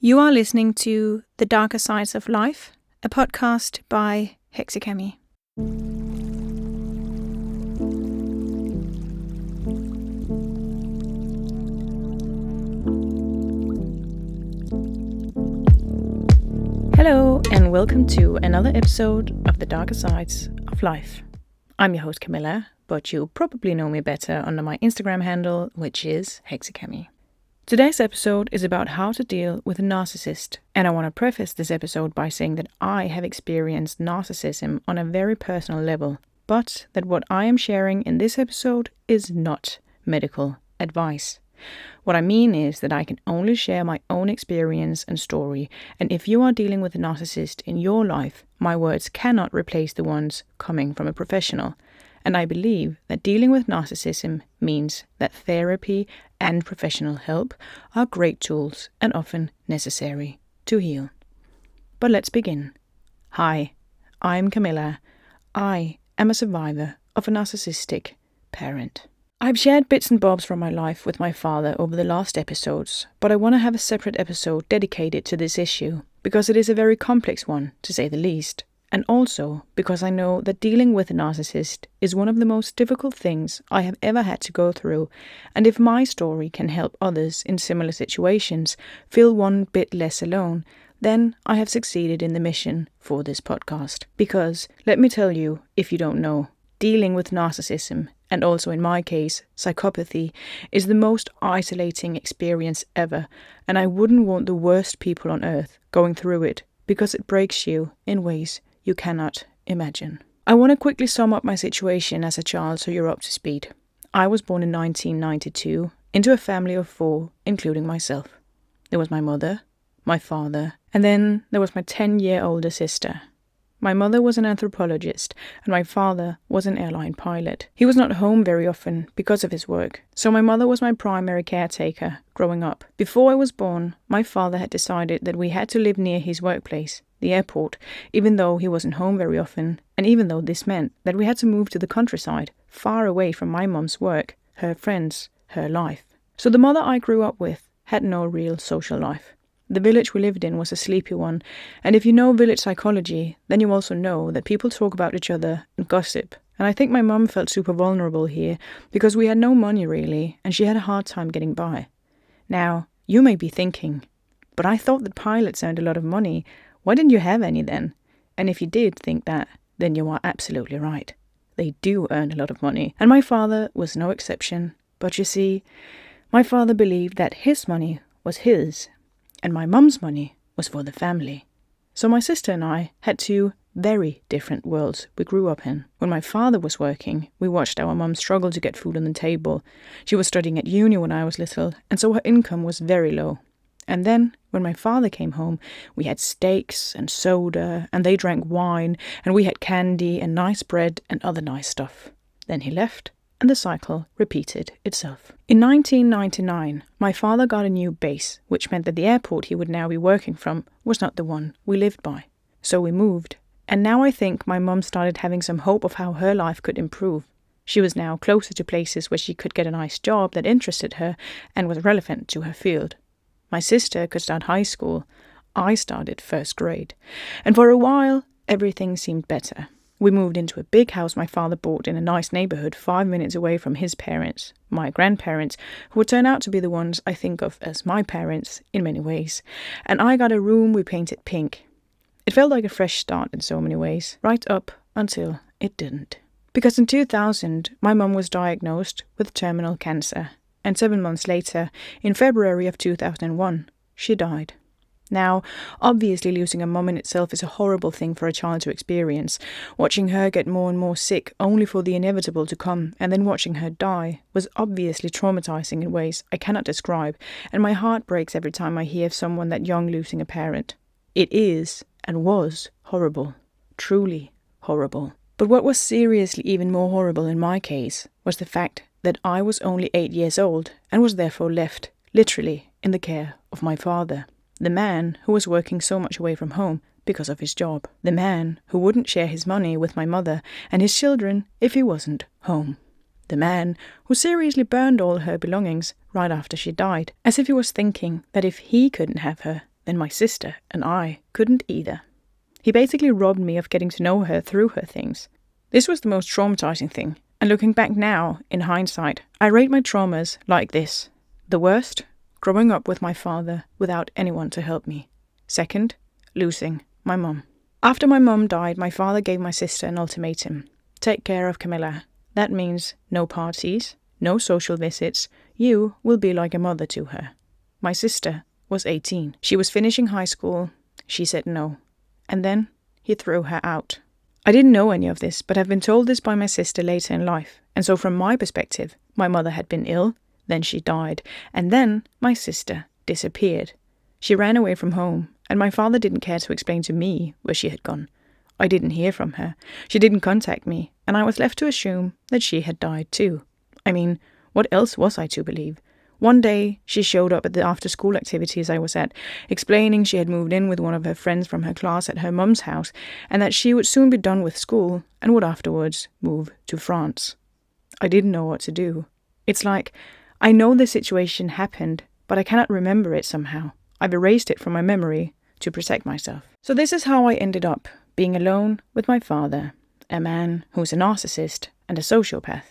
You are listening to The Darker Sides of Life, a podcast by Hexekami. Hello and welcome to another episode of The Darker Sides of Life. I'm your host Camilla, but you probably know me better under my Instagram handle, which is hexekami. Today's episode is about how to deal with a narcissist, and I want to preface this episode by saying that I have experienced narcissism on a very personal level, but that what I am sharing in this episode is not medical advice. What I mean is that I can only share my own experience and story, and if you are dealing with a narcissist in your life, my words cannot replace the ones coming from a professional. And I believe that dealing with narcissism means that therapy and professional help are great tools and often necessary to heal. But let's begin. Hi, I'm Camilla. I am a survivor of a narcissistic parent. I've shared bits and bobs from my life with my father over the last episodes, but I want to have a separate episode dedicated to this issue because it is a very complex one, to say the least. And also because I know that dealing with a narcissist is one of the most difficult things I have ever had to go through, and if my story can help others in similar situations feel one bit less alone, then I have succeeded in the mission for this podcast. Because, let me tell you, if you don't know, dealing with narcissism, and also in my case, psychopathy, is the most isolating experience ever, and I wouldn't want the worst people on earth going through it, because it breaks you in ways you cannot imagine. I want to quickly sum up my situation as a child so you're up to speed. I was born in 1992 into a family of 4, including myself. There was my mother, my father, and then there was my 10-year older sister. My mother was an anthropologist and my father was an airline pilot. He was not home very often because of his work, so my mother was my primary caretaker growing up. Before I was born, my father had decided that we had to live near his workplace, the airport, even though he wasn't home very often, and even though this meant that we had to move to the countryside, far away from my mum's work, her friends, her life. So the mother I grew up with had no real social life. The village we lived in was a sleepy one, and if you know village psychology, then you also know that people talk about each other and gossip. And I think my mum felt super vulnerable here, because we had no money really, and she had a hard time getting by. Now, you may be thinking, but I thought that pilots earned a lot of money. Why didn't you have any then? And if you did think that, then you are absolutely right. They do earn a lot of money, and my father was no exception. But you see, my father believed that his money was his, and my mum's money was for the family. So my sister and I had 2 very different worlds we grew up in. When my father was working, we watched our mum struggle to get food on the table. She was studying at uni when I was little, and so her income was very low. And then, when my father came home, we had steaks and soda, and they drank wine, and we had candy and nice bread and other nice stuff. Then he left, and the cycle repeated itself. In 1999, my father got a new base, which meant that the airport he would now be working from was not the one we lived by. So we moved, and now I think my mum started having some hope of how her life could improve. She was now closer to places where she could get a nice job that interested her and was relevant to her field. My sister could start high school. I started first grade. And for a while, everything seemed better. We moved into a big house my father bought in a nice neighborhood 5 minutes away from his parents, my grandparents, who would turn out to be the ones I think of as my parents in many ways. And I got a room we painted pink. It felt like a fresh start in so many ways, right up until it didn't. Because in 2000, my mum was diagnosed with terminal cancer. And 7 months later, in February of 2001, she died. Now, obviously losing a mum in itself is a horrible thing for a child to experience. Watching her get more and more sick only for the inevitable to come, and then watching her die, was obviously traumatizing in ways I cannot describe, and my heart breaks every time I hear of someone that young losing a parent. It is, and was, horrible. Truly horrible. But what was seriously even more horrible in my case was the fact that I was only 8 years old and was therefore left, literally, in the care of my father, the man who was working so much away from home because of his job, the man who wouldn't share his money with my mother and his children if he wasn't home, the man who seriously burned all her belongings right after she died, as if he was thinking that if he couldn't have her, then my sister and I couldn't either. He basically robbed me of getting to know her through her things. This was the most traumatizing thing, and looking back now, in hindsight, I rate my traumas like this. The worst, growing up with my father without anyone to help me. Second, losing my mum. After my mum died, my father gave my sister an ultimatum. Take care of Camilla. That means no parties, no social visits. You will be like a mother to her. My sister was 18. She was finishing high school. She said no. And then he threw her out. I didn't know any of this, but have been told this by my sister later in life. And so from my perspective, my mother had been ill, then she died, and then my sister disappeared. She ran away from home, and my father didn't care to explain to me where she had gone. I didn't hear from her. She didn't contact me, and I was left to assume that she had died too. I mean, what else was I to believe? One day, she showed up at the after-school activities I was at, explaining she had moved in with one of her friends from her class at her mum's house, and that she would soon be done with school and would afterwards move to France. I didn't know what to do. It's like, I know the situation happened, but I cannot remember it somehow. I've erased it from my memory to protect myself. So this is how I ended up being alone with my father, a man who's a narcissist and a sociopath.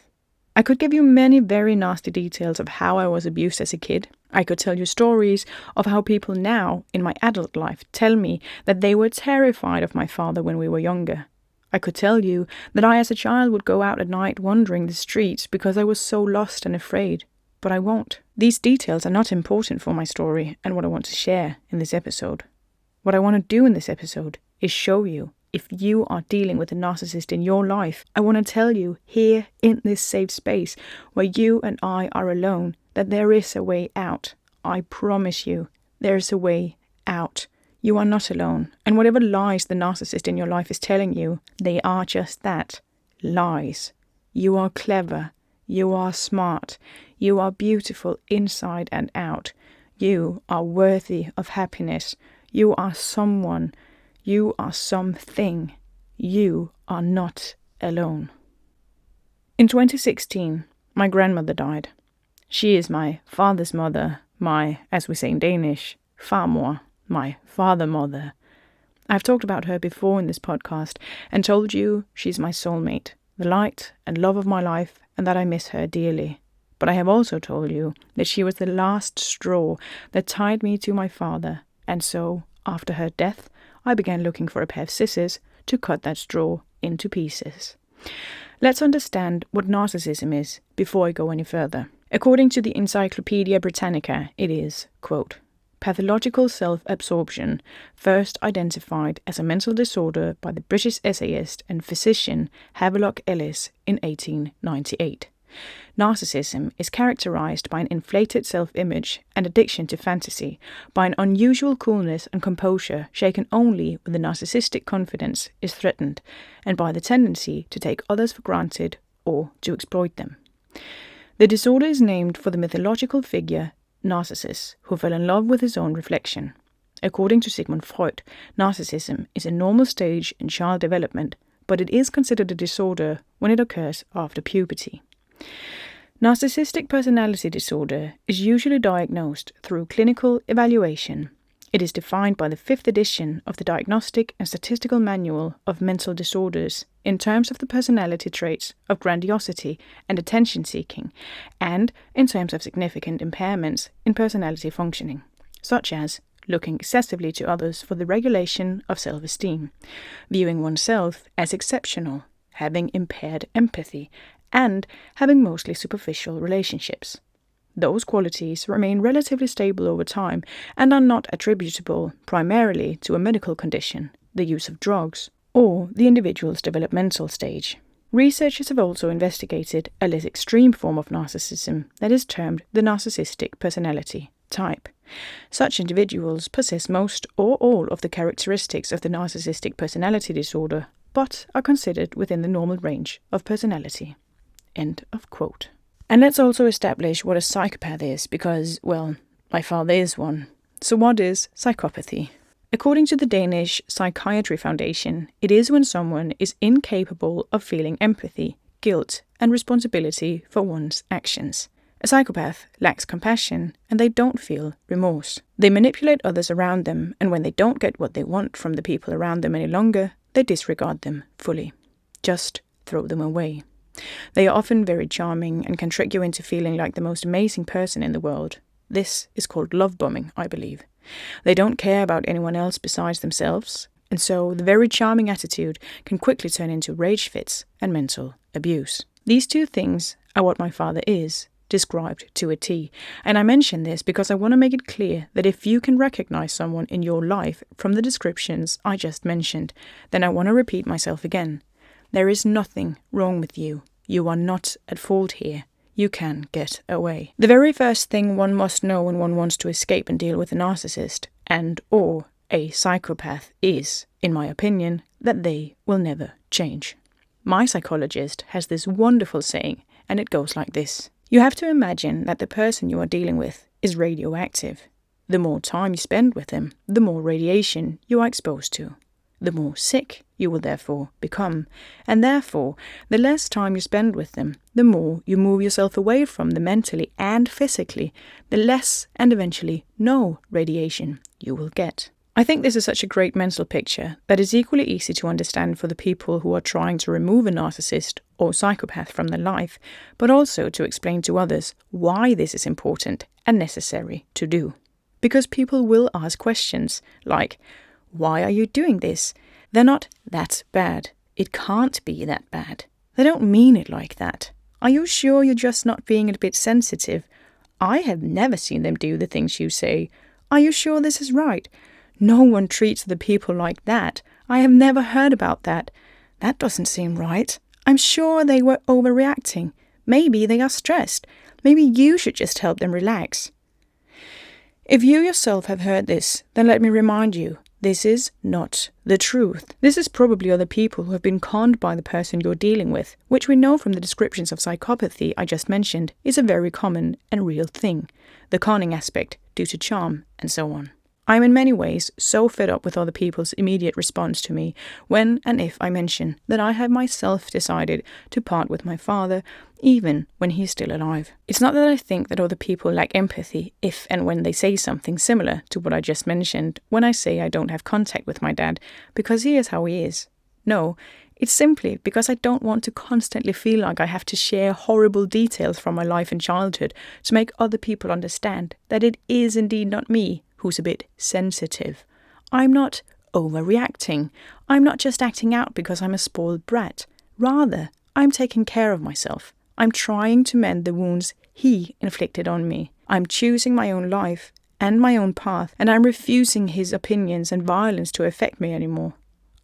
I could give you many very nasty details of how I was abused as a kid. I could tell you stories of how people now, in my adult life, tell me that they were terrified of my father when we were younger. I could tell you that I as a child would go out at night wandering the streets because I was so lost and afraid. But I won't. These details are not important for my story and what I want to share in this episode. What I want to do in this episode is show you, if you are dealing with a narcissist in your life, I want to tell you here in this safe space where you and I are alone that there is a way out. I promise you, there is a way out. You are not alone. And whatever lies the narcissist in your life is telling you, they are just that, lies. You are clever. You are smart. You are beautiful inside and out. You are worthy of happiness. You are someone. You are something. You are not alone. In 2016, my grandmother died. She is my father's mother, my, as we say in Danish, farmor, my father-mother. I've talked about her before in this podcast and told you she's my soulmate, the light and love of my life, and that I miss her dearly. But I have also told you that she was the last straw that tied me to my father, and so, after her death, I began looking for a pair of scissors to cut that straw into pieces. Let's understand what narcissism is before I go any further. According to the Encyclopedia Britannica, it is, quote, pathological self-absorption, first identified as a mental disorder by the British essayist and physician Havelock Ellis in 1898. Narcissism is characterized by an inflated self-image and addiction to fantasy, by an unusual coolness and composure shaken only when the narcissistic confidence is threatened, and by the tendency to take others for granted or to exploit them. The disorder is named for the mythological figure Narcissus, who fell in love with his own reflection. According to Sigmund Freud, narcissism is a normal stage in child development, but it is considered a disorder when it occurs after puberty. Narcissistic personality disorder is usually diagnosed through clinical evaluation. It is defined by the 5th edition of the Diagnostic and Statistical Manual of Mental Disorders in terms of the personality traits of grandiosity and attention-seeking, and in terms of significant impairments in personality functioning, such as looking excessively to others for the regulation of self-esteem, viewing oneself as exceptional, having impaired empathy, and having mostly superficial relationships. Those qualities remain relatively stable over time and are not attributable primarily to a medical condition, the use of drugs, or the individual's developmental stage. Researchers have also investigated a less extreme form of narcissism that is termed the narcissistic personality type. Such individuals possess most or all of the characteristics of the narcissistic personality disorder, but are considered within the normal range of personality. End of quote. And let's also establish what a psychopath is, because, well, my father is one. So what is psychopathy? According to the Danish Psychiatry Foundation, it is when someone is incapable of feeling empathy, guilt, and responsibility for one's actions. A psychopath lacks compassion and they don't feel remorse. They manipulate others around them, and when they don't get what they want from the people around them any longer, they disregard them fully. Just throw them away. They are often very charming and can trick you into feeling like the most amazing person in the world. This is called love bombing, I believe. They don't care about anyone else besides themselves, and so the very charming attitude can quickly turn into rage fits and mental abuse. These two things are what my father is, described to a T. And I mention this because I want to make it clear that if you can recognize someone in your life from the descriptions I just mentioned, then I want to repeat myself again. There is nothing wrong with you. You are not at fault here. You can get away. The very first thing one must know when one wants to escape and deal with a narcissist and/or a psychopath is, in my opinion, that they will never change. My psychologist has this wonderful saying, and it goes like this. You have to imagine that the person you are dealing with is radioactive. The more time you spend with them, the more radiation you are exposed to. The more sick you will therefore become, and therefore, the less time you spend with them, the more you move yourself away from them mentally and physically, the less and eventually no radiation you will get. I think this is such a great mental picture that is equally easy to understand for the people who are trying to remove a narcissist or psychopath from their life, but also to explain to others why this is important and necessary to do. Because people will ask questions like, why are you doing this? They're not that bad. It can't be that bad. They don't mean it like that. Are you sure you're just not being a bit sensitive? I have never seen them do the things you say. Are you sure this is right? No one treats the people like that. I have never heard about that. That doesn't seem right. I'm sure they were overreacting. Maybe they are stressed. Maybe you should just help them relax. If you yourself have heard this, then let me remind you, this is not the truth. This is probably other people who have been conned by the person you're dealing with, which we know from the descriptions of psychopathy I just mentioned is a very common and real thing. The conning aspect due to charm and so on. I'm in many ways so fed up with other people's immediate response to me when and if I mention that I have myself decided to part with my father, even when he's still alive. It's not that I think that other people lack empathy if and when they say something similar to what I just mentioned when I say I don't have contact with my dad because he is how he is. No, it's simply because I don't want to constantly feel like I have to share horrible details from my life and childhood to make other people understand that it is indeed not me who's a bit sensitive. I'm not overreacting. I'm not just acting out because I'm a spoiled brat. Rather, I'm taking care of myself. I'm trying to mend the wounds he inflicted on me. I'm choosing my own life and my own path, and I'm refusing his opinions and violence to affect me anymore.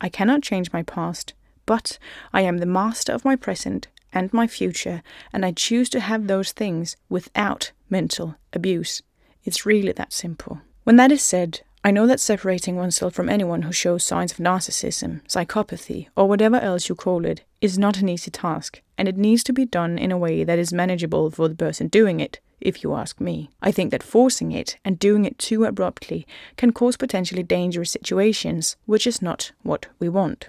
I cannot change my past, but I am the master of my present and my future, and I choose to have those things without mental abuse. It's really that simple. When that is said, I know that separating oneself from anyone who shows signs of narcissism, psychopathy, or whatever else you call it, is not an easy task, and it needs to be done in a way that is manageable for the person doing it, if you ask me. I think that forcing it and doing it too abruptly can cause potentially dangerous situations, which is not what we want.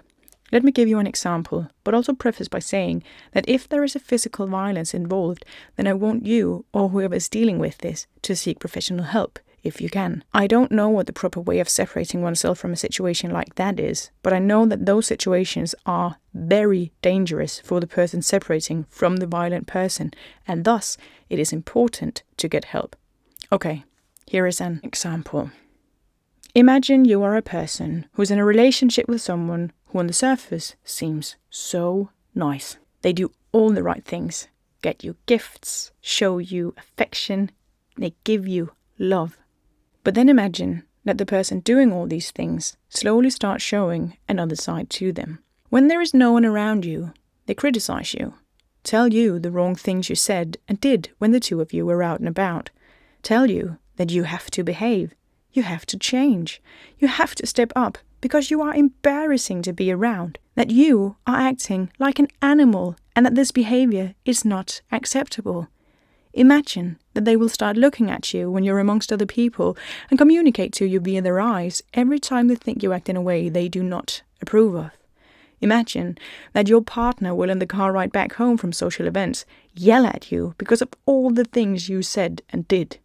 Let me give you an example, but also preface by saying that if there is a physical violence involved, then I want you, or whoever is dealing with this, to seek professional help, if you can. I don't know what the proper way of separating oneself from a situation like that is, but I know that those situations are very dangerous for the person separating from the violent person, and thus it is important to get help. Okay, here is an example. Imagine you are a person who's in a relationship with someone who on the surface seems so nice. They do all the right things, get you gifts, show you affection, they give you love. But then imagine that the person doing all these things slowly starts showing another side to them. When there is no one around you, they criticize you, tell you the wrong things you said and did when the two of you were out and about, tell you that you have to behave, you have to change, you have to step up because you are embarrassing to be around, that you are acting like an animal and that this behavior is not acceptable. Imagine that they will start looking at you when you're amongst other people and communicate to you via their eyes every time they think you act in a way they do not approve of. Imagine that your partner will, in the car ride back home from social events, yell at you because of all the things you said and did.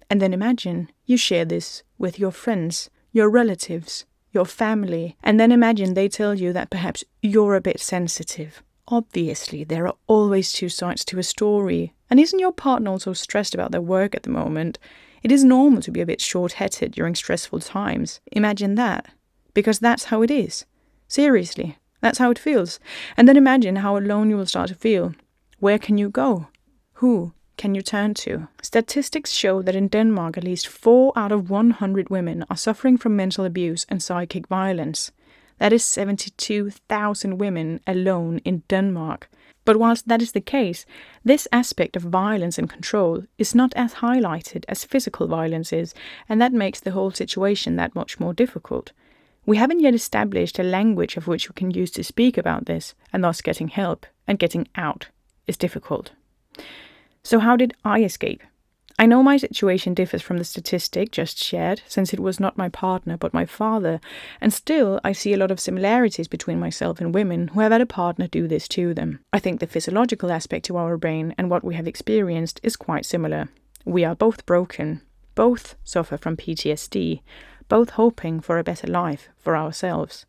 And then imagine you share this with your friends, your relatives, your family, and then imagine they tell you that perhaps you're a bit sensitive. Obviously, there are always two sides to a story. And isn't your partner also stressed about their work at the moment? It is normal to be a bit short-headed during stressful times. Imagine that. Because that's how it is. Seriously, that's how it feels. And then imagine how alone you will start to feel. Where can you go? Who can you turn to? Statistics show that in Denmark, at least 4 out of 100 women are suffering from mental abuse and psychic violence. That is 72,000 women alone in Denmark. But whilst that is the case, this aspect of violence and control is not as highlighted as physical violence is, and that makes the whole situation that much more difficult. We haven't yet established a language of which we can use to speak about this, and thus getting help and getting out is difficult. So how did I escape? I know my situation differs from the statistic just shared, since it was not my partner but my father, and still I see a lot of similarities between myself and women who have had a partner do this to them. I think the physiological aspect to our brain and what we have experienced is quite similar. We are both broken, both suffer from PTSD, both hoping for a better life for ourselves.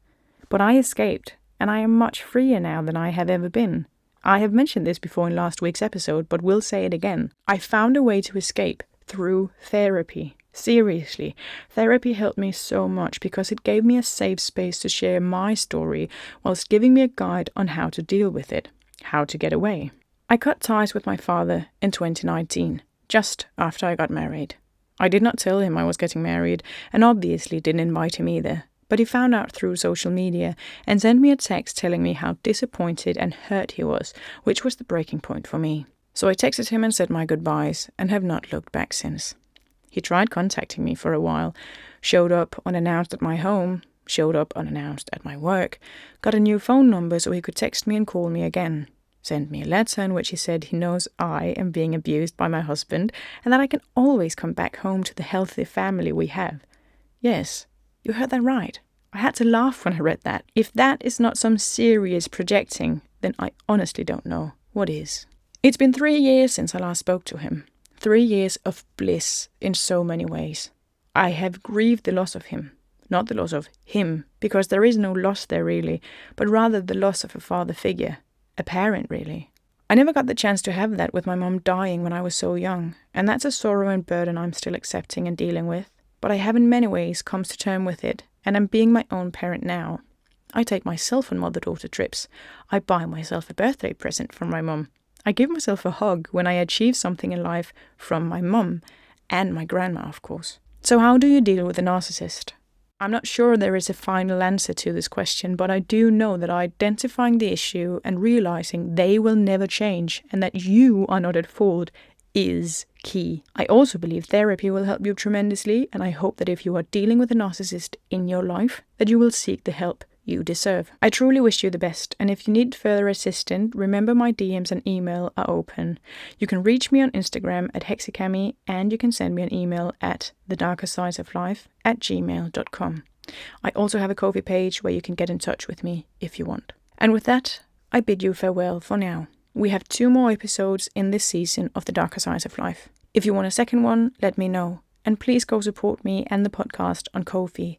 But I escaped, and I am much freer now than I have ever been. I have mentioned this before in last week's episode, but will say it again. I found a way to escape through therapy. Seriously, therapy helped me so much because it gave me a safe space to share my story whilst giving me a guide on how to deal with it, how to get away. I cut ties with my father in 2019, just after I got married. I did not tell him I was getting married, and obviously didn't invite him either. But he found out through social media and sent me a text telling me how disappointed and hurt he was, which was the breaking point for me. So I texted him and said my goodbyes and have not looked back since. He tried contacting me for a while, showed up unannounced at my home, showed up unannounced at my work, got a new phone number so he could text me and call me again, sent me a letter in which he said he knows I am being abused by my husband and that I can always come back home to the healthy family we have. Yes, you heard that right. I had to laugh when I read that. If that is not some serious projecting, then I honestly don't know what is. It's been 3 years since I last spoke to him. 3 years of bliss in so many ways. I have grieved the loss of him. Not the loss of him, because there is no loss there really, but rather the loss of a father figure. A parent really. I never got the chance to have that with my mum dying when I was so young, and that's a sorrow and burden I'm still accepting and dealing with. But I have in many ways come to terms with it, and I'm being my own parent now. I take myself on mother-daughter trips. I buy myself a birthday present from my mum. I give myself a hug when I achieve something in life from my mum, and my grandma, of course. So how do you deal with a narcissist? I'm not sure there is a final answer to this question, but I do know that identifying the issue and realizing they will never change and that you are not at fault is key. I also believe therapy will help you tremendously, and I hope that if you are dealing with a narcissist in your life, that you will seek the help you deserve. I truly wish you the best, and if you need further assistance, remember my DMs and email are open. You can reach me on Instagram at hexekami, and you can send me an email at TheDarkerSidesOfLife@gmail.com. I also have a Ko-fi page where you can get in touch with me if you want. And with that, I bid you farewell for now. We have 2 more episodes in this season of The Darker Sides of Life. If you want a second one, let me know. And please go support me and the podcast on Ko-fi.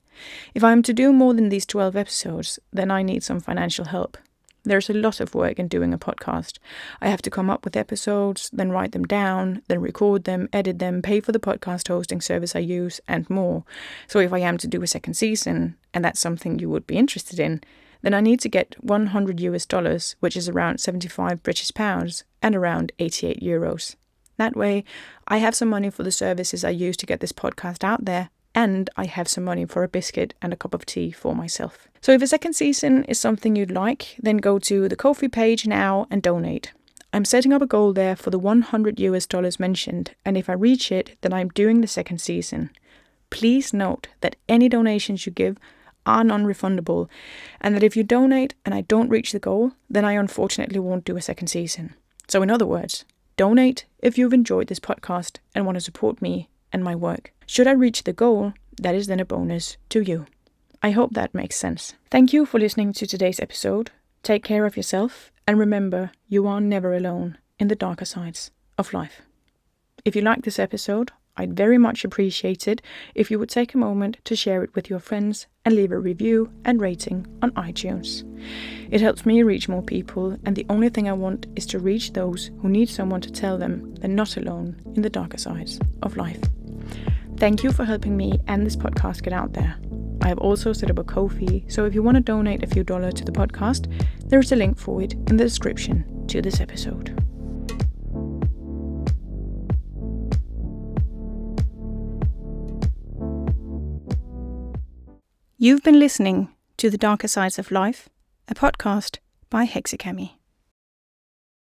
If I am to do more than these 12 episodes, then I need some financial help. There's a lot of work in doing a podcast. I have to come up with episodes, then write them down, then record them, edit them, pay for the podcast hosting service I use, and more. So if I am to do a second season, and that's something you would be interested in, then I need to get $100, which is around 75 British pounds and around 88 euros. That way, I have some money for the services I use to get this podcast out there, and I have some money for a biscuit and a cup of tea for myself. So if a second season is something you'd like, then go to the Ko-fi page now and donate. I'm setting up a goal there for the $100 mentioned, and if I reach it, then I'm doing the second season. Please note that any donations you give are non-refundable, and that if you donate and I don't reach the goal, then I unfortunately won't do a second season. So in other words, donate if you've enjoyed this podcast and want to support me and my work. Should I reach the goal, that is then a bonus to you. I hope that makes sense. Thank you for listening to today's episode. Take care of yourself, and remember, you are never alone in the darker sides of life. If you like this episode, I'd very much appreciate it if you would take a moment to share it with your friends and leave a review and rating on iTunes. It helps me reach more people, and the only thing I want is to reach those who need someone to tell them they're not alone in the darker sides of life. Thank you for helping me and this podcast get out there. I have also set up a Ko-fi, so if you want to donate a few dollars to the podcast, there is a link for it in the description to this episode. You've been listening to The Darker Sides of Life, a podcast by Hexekami.